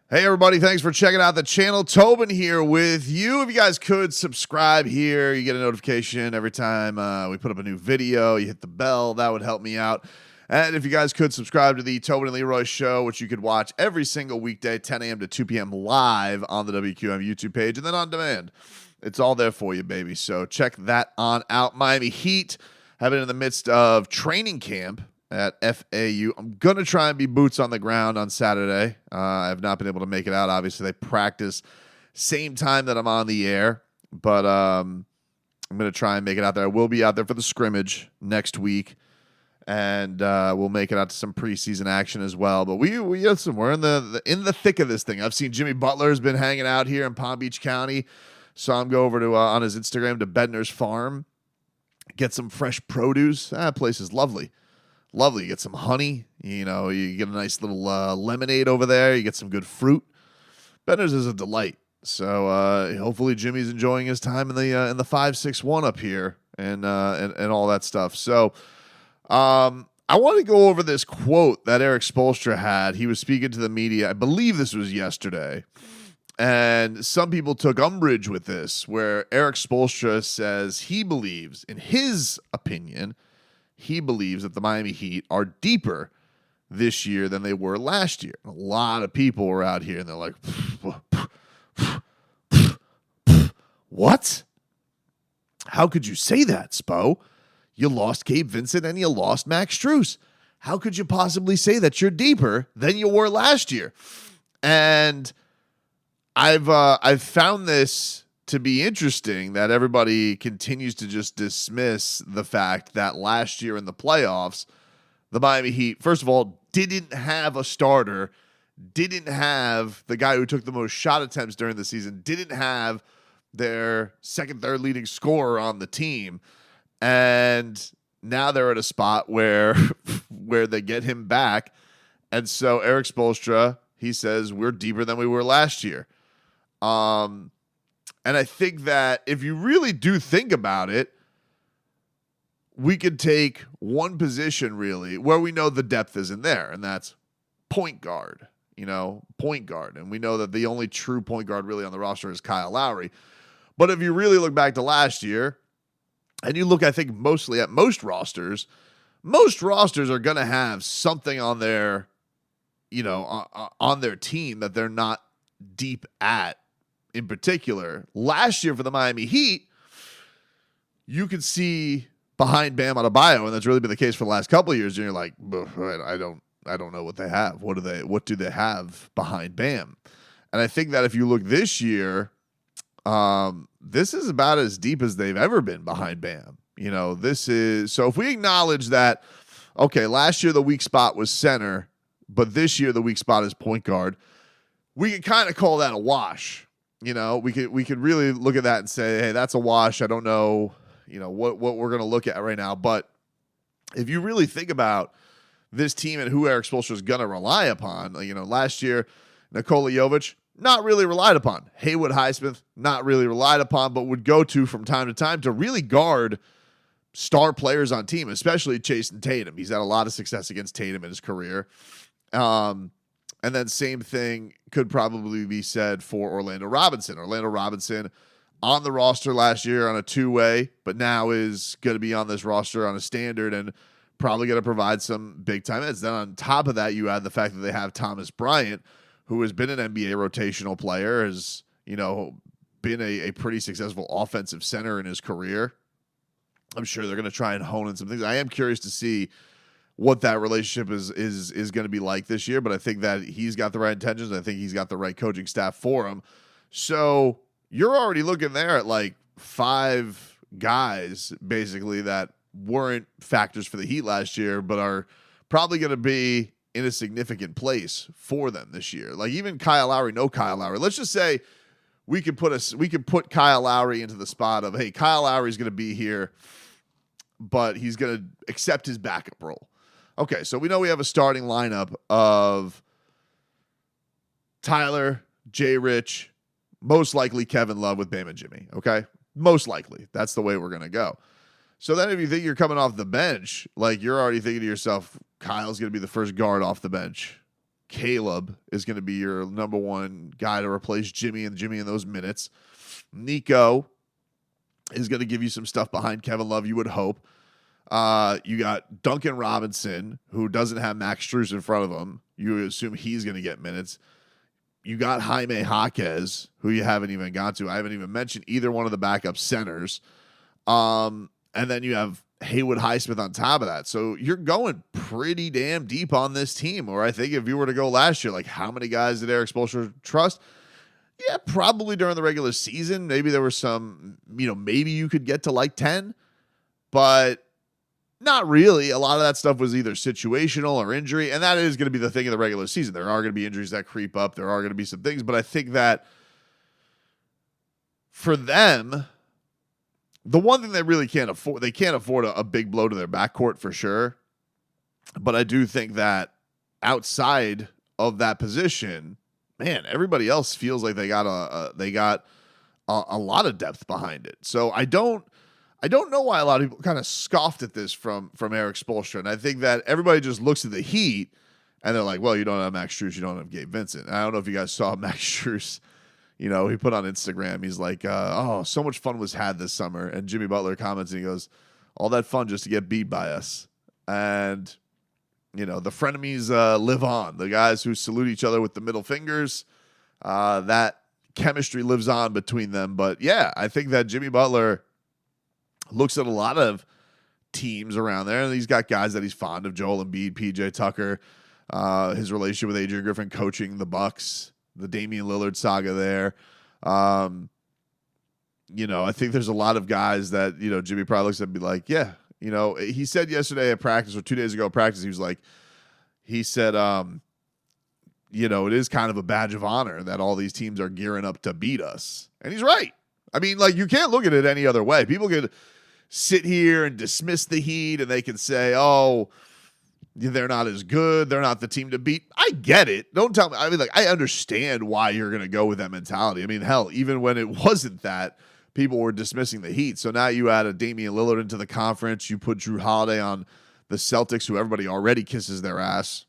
Hey, everybody. Thanks for checking out the channel. Tobin here with you. If you guys could subscribe here, you get a notification every time we put up a new video. You hit the bell. That would help me out. And if you guys could subscribe to the Tobin and Leroy show, which you could watch every single weekday, 10 a.m. to 2 p.m. live on the WQM YouTube page and then on demand. It's all there for you, baby. So check that on out. Miami Heat have been in the midst of training camp at FAU. I'm going to try and be boots on the ground on Saturday. I have not been able to make it out. Obviously, they practice same time that I'm on the air, but I'm going to try and make it out there. I will be out there for the scrimmage next week, and we'll make it out to some preseason action as well. But we're in the thick of this thing. I've seen Jimmy Butler has been hanging out here in Palm Beach County. Saw him go over to on his Instagram to Bedner's Farm, get some fresh produce. That place is lovely. Lovely. You get some honey, you get a nice little lemonade over there. You get some good fruit. Bender's is a delight. So hopefully Jimmy's enjoying his time in the 561 up here and all that stuff. So I want to go over this quote that Erik Spoelstra had. He was speaking to the media. I believe this was yesterday. And some people took umbrage with this, where Erik Spoelstra says he believes, in his opinion, he believes that the Miami Heat are deeper this year than they were last year. A lot of people were out here and they're like, what? How could you say that, Spo? You lost Gabe Vincent and you lost Max Strus. How could you possibly say that you're deeper than you were last year? And I've found this to be interesting, that everybody continues to just dismiss the fact that last year in the playoffs, the Miami Heat, first of all, didn't have a starter, didn't have the guy who took the most shot attempts during the season, didn't have their second, third leading scorer on the team. And now they're at a spot where they get him back. And so Erik Spoelstra, he says, we're deeper than we were last year. And I think that if you really do think about it, we could take one position really where we know the depth isn't there, and that's point guard, point guard. And we know that the only true point guard really on the roster is Kyle Lowry. But if you really look back to last year, and you look, I think, mostly at most rosters are going to have something on their, on their team that they're not deep at. In particular, last year for the Miami Heat, you could see behind Bam Adebayo, and that's really been the case for the last couple of years. And you're like, I don't know what they have. What do they have behind Bam? And I think that if you look this year, this is about as deep as they've ever been behind Bam. So if we acknowledge that, okay, last year the weak spot was center, but this year the weak spot is point guard, we can kind of call that a wash. We could really look at that and say, hey, that's a wash. I don't know, what we're going to look at right now. But if you really think about this team and who Erik Spoelstra is going to rely upon, last year, Nikola Jovic, not really relied upon. Haywood Highsmith, not really relied upon, but would go to from time to time to really guard star players on team, especially Jason Tatum. He's had a lot of success against Tatum in his career. And then same thing could probably be said for Orlando Robinson. Orlando Robinson on the roster last year on a two-way, but now is going to be on this roster on a standard and probably going to provide some big-time minutes. Then on top of that, you add the fact that they have Thomas Bryant, who has been an NBA rotational player, has been a pretty successful offensive center in his career. I'm sure they're going to try and hone in some things. I am curious to see what that relationship is going to be like this year, but I think that he's got the right intentions. I think he's got the right coaching staff for him. So you're already looking there at like 5 guys basically that weren't factors for the Heat last year, but are probably going to be in a significant place for them this year. Like even Kyle Lowry, no Kyle Lowry. Let's just say we could put Kyle Lowry into the spot of, hey, Kyle Lowry's going to be here, but he's going to accept his backup role. Okay, so we know we have a starting lineup of Tyler, Jay Rich, most likely Kevin Love with Bam and Jimmy, okay? Most likely. That's the way we're going to go. So then if you think you're coming off the bench, like you're already thinking to yourself, Kyle's going to be the first guard off the bench. Caleb is going to be your number one guy to replace Jimmy in those minutes. Nico is going to give you some stuff behind Kevin Love, you would hope. You got Duncan Robinson, who doesn't have Max Strus in front of him. You assume he's going to get minutes. You got Jaime Jaquez, who you haven't even got to. I haven't even mentioned either one of the backup centers. And then you have Haywood Highsmith on top of that. So you're going pretty damn deep on this team. Or I think if you were to go last year, like how many guys did Erik Spoelstra trust? Yeah, probably during the regular season. Maybe there were some, maybe you could get to like 10. But not really. A lot of that stuff was either situational or injury, and that is going to be the thing in the regular season. There are going to be injuries that creep up. There are going to be some things, but I think that for them, the one thing they really can't afford, they can't afford a big blow to their backcourt for sure. But I do think that outside of that position, man, everybody else feels like they got a lot of depth behind it. So I don't know why a lot of people kind of scoffed at this from Erik Spoelstra. And I think that everybody just looks at the Heat and they're like, well, you don't have Max Strus, you don't have Gabe Vincent. And I don't know if you guys saw Max Strus, he put on Instagram, he's like, oh, so much fun was had this summer. And Jimmy Butler comments and he goes, all that fun just to get beat by us. And, the frenemies live on. The guys who salute each other with the middle fingers, that chemistry lives on between them. But yeah, I think that Jimmy Butler looks at a lot of teams around there, and he's got guys that he's fond of: Joel Embiid, PJ Tucker, his relationship with Adrian Griffin coaching the Bucks, the Damian Lillard saga there. I think there's a lot of guys that, Jimmy probably looks at and be like, yeah, he said yesterday at practice or 2 days ago at practice, he said, it is kind of a badge of honor that all these teams are gearing up to beat us. And he's right. I mean, you can't look at it any other way. People could sit here and dismiss the Heat and they can say, oh, they're not as good. They're not the team to beat. I get it. Don't tell me. I mean, I understand why you're going to go with that mentality. I mean, hell, even when it wasn't that, people were dismissing the Heat. So now you add a Damian Lillard into the conference. You put Drew Holiday on the Celtics, who everybody already kisses their ass.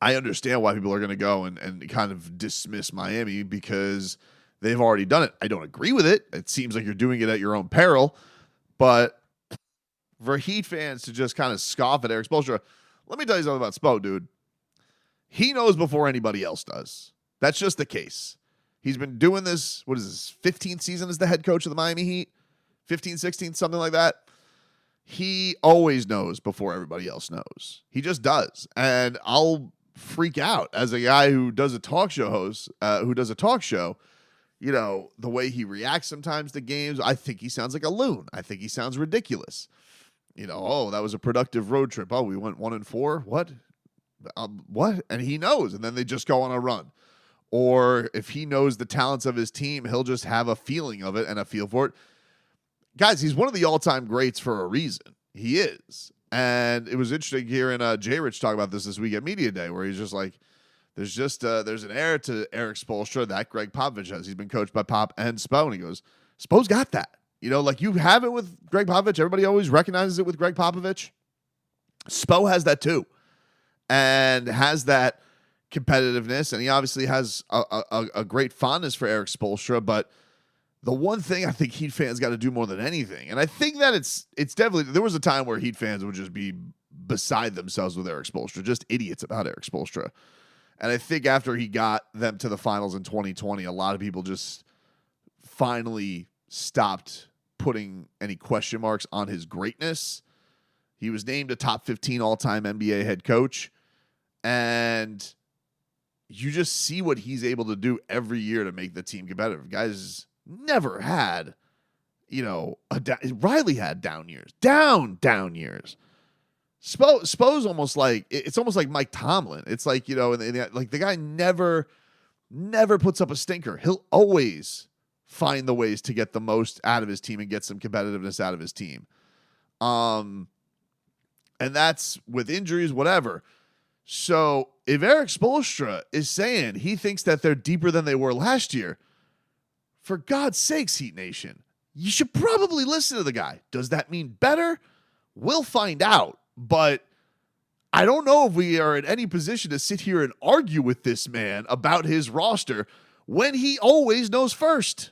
I understand why people are going to go and kind of dismiss Miami because they've already done it. I don't agree with it. It seems like you're doing it at your own peril. But for Heat fans to just kind of scoff at Erik Spoelstra, let me tell you something about Spo, dude. He knows before anybody else does. That's just the case. He's been doing this, what is this, 15th season as the head coach of the Miami Heat? 15, 16, something like that. He always knows before everybody else knows. He just does. And I'll freak out as a guy who does a talk show host, the way he reacts sometimes to games. I think he sounds like a loon. I think he sounds ridiculous. Oh, that was a productive road trip. Oh, we went 1-4. What? What? And he knows. And then they just go on a run. Or if he knows the talents of his team, he'll just have a feeling of it and a feel for it. Guys, he's one of the all-time greats for a reason. He is. And it was interesting hearing Jay Rich talk about this week at Media Day, where he's just like, there's an air to Erik Spoelstra that Greg Popovich has. He's been coached by Pop and Spo, and he goes, Spo's got that. You have it with Greg Popovich. Everybody always recognizes it with Greg Popovich. Spo has that too, and has that competitiveness, and he obviously has a great fondness for Erik Spoelstra. But the one thing I think Heat fans got to do more than anything, and I think that it's definitely, there was a time where Heat fans would just be beside themselves with Erik Spoelstra, just idiots about Erik Spoelstra. And I think after he got them to the finals in 2020, a lot of people just finally stopped putting any question marks on his greatness. He was named a top 15 all-time NBA head coach, and you just see what he's able to do every year to make the team competitive. Guys never had, Riley had down years. Down years. Spo's almost like, it's almost like Mike Tomlin. It's like, like the guy never puts up a stinker. He'll always find the ways to get the most out of his team and get some competitiveness out of his team. And that's with injuries, whatever. So if Erik Spoelstra is saying he thinks that they're deeper than they were last year, for God's sakes, Heat Nation, you should probably listen to the guy. Does that mean better? We'll find out. But I don't know if we are in any position to sit here and argue with this man about his roster when he always knows first.